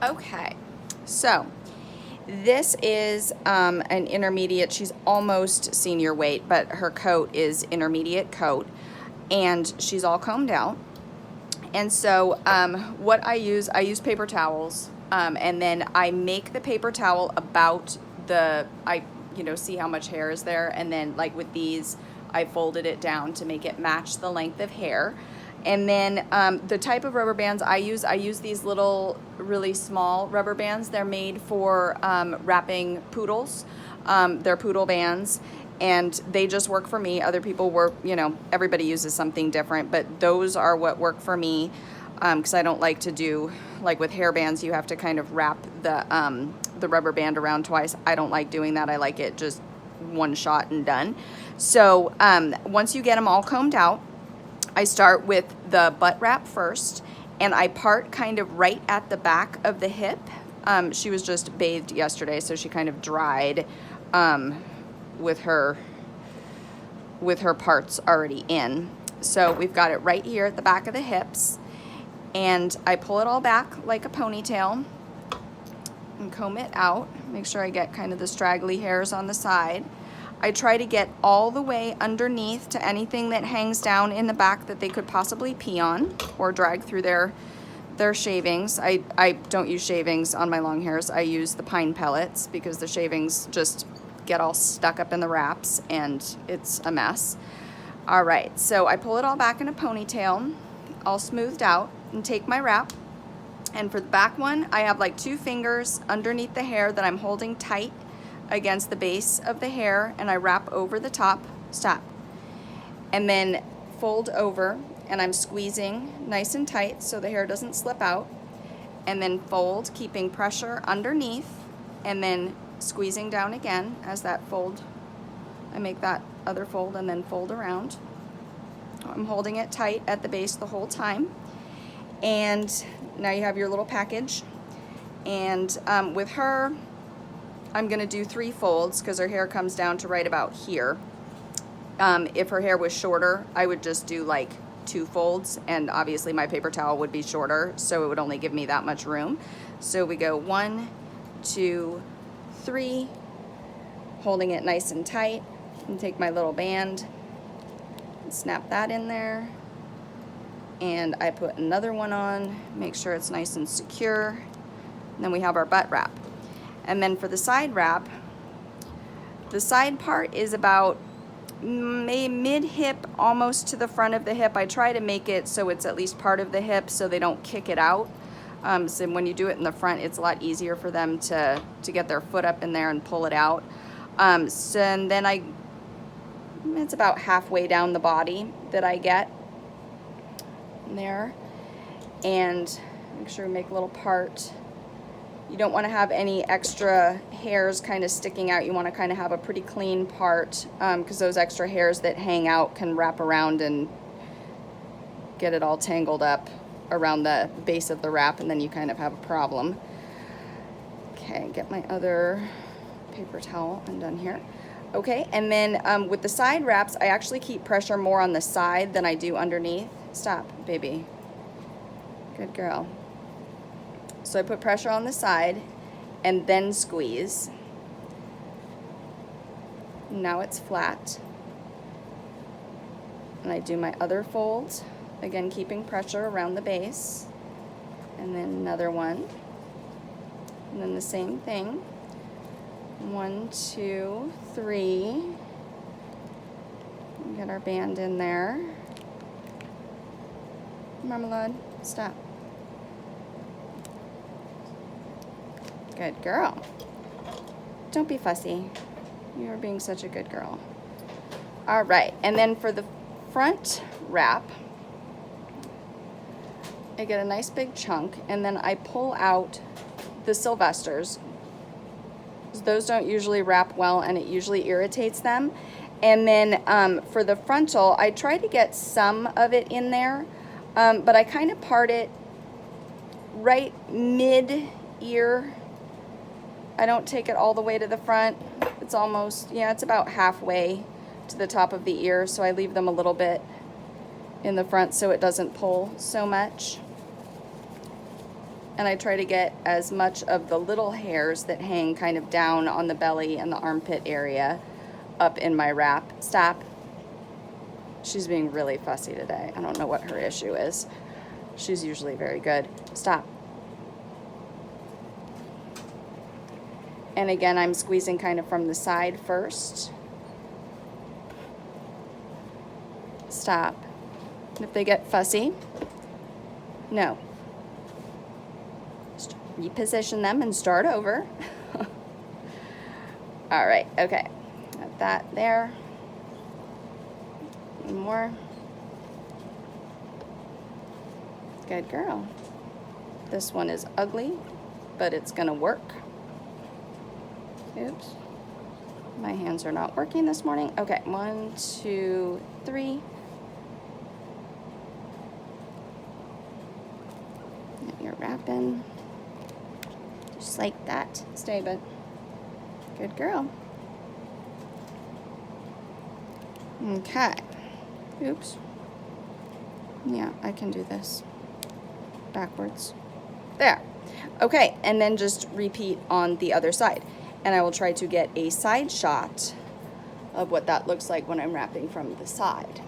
Okay, so this is an intermediate. She's almost senior weight, but her coat is intermediate coat, and she's all combed out. And so what I use paper towels, and then I make the paper towel about see how much hair is there, and then like with these, I folded it down to make it match the length of hair. And then the type of rubber bands I use these little, really small rubber bands. They're made for wrapping poodles. They're poodle bands, and they just work for me. Other people work, everybody uses something different, but those are what work for me, because I don't like to do, like with hair bands, you have to kind of wrap the rubber band around twice. I don't like doing that. I like it just one shot and done. So once you get them all combed out, I start with the butt wrap first, and I part kind of right at the back of the hip. She was just bathed yesterday, so she kind of dried with her parts already in. So we've got it right here at the back of the hips, and I pull it all back like a ponytail and comb it out. Make sure I get kind of the straggly hairs on the side. I try to get all the way underneath to anything that hangs down in the back that they could possibly pee on or drag through their shavings. I don't use shavings on my long hairs. I use the pine pellets because the shavings just get all stuck up in the wraps and it's a mess. All right, so I pull it all back in a ponytail, all smoothed out, and take my wrap. And for the back one, I have like 2 fingers underneath the hair that I'm holding tight against the base of the hair, and I wrap over the top, stop, and then fold over, and I'm squeezing nice and tight so the hair doesn't slip out, and then fold, keeping pressure underneath, and then squeezing down again as that fold, I make that other fold and then fold around. I'm holding it tight at the base the whole time, and now you have your little package. And with her, I'm gonna do 3 folds because her hair comes down to right about here. If her hair was shorter, I would just do like 2 folds, and obviously my paper towel would be shorter, so it would only give me that much room. So we go 1, 2, 3, holding it nice and tight, and take my little band and snap that in there. And I put another one on, make sure it's nice and secure. And then we have our butt wrap. And then for the side wrap, the side part is about mid-hip, almost to the front of the hip. I try to make it so it's at least part of the hip so they don't kick it out. So when you do it in the front, it's a lot easier for them to get their foot up in there and pull it out. And then it's about halfway down the body that I get there. And make sure we make a little part. You don't want to have any extra hairs kind of sticking out. You want to kind of have a pretty clean part, because those extra hairs that hang out can wrap around and get it all tangled up around the base of the wrap, and then you kind of have a problem. Okay, get my other paper towel. I'm done here. Okay, and then with the side wraps, I actually keep pressure more on the side than I do underneath. Stop, baby. Good girl. So I put pressure on the side and then squeeze. Now it's flat. And I do my other fold, again keeping pressure around the base. And then another one. And then the same thing. 1, 2, 3. Get our band in there. Marmalade, stop. Good girl. Don't be fussy. You're being such a good girl. All right, and then for the front wrap, I get a nice big chunk, and then I pull out the Sylvesters. Those don't usually wrap well, and it usually irritates them. And then for the frontal, I try to get some of it in there, but I kind of part it right mid-ear. I don't take it all the way to the front. It's almost, it's about halfway to the top of the ear, so I leave them a little bit in the front so it doesn't pull so much. and I try to get as much of the little hairs that hang kind of down on the belly and the armpit area up in my wrap. Stop. She's being really fussy today. I don't know what her issue is. She's usually very good. Stop. And again, I'm squeezing kind of from the side first. Stop. If they get fussy, no. Just reposition them and start over. All right, okay. Got that there. One more. Good girl. This one is ugly, but it's gonna work. Oops. My hands are not working this morning. Okay, 1, 2, 3. You're wrapping. Just like that. Stay, bud. Good girl. Okay. Oops. Yeah, I can do this. Backwards. There. Okay, and then just repeat on the other side. And I will try to get a side shot of what that looks like when I'm wrapping from the side.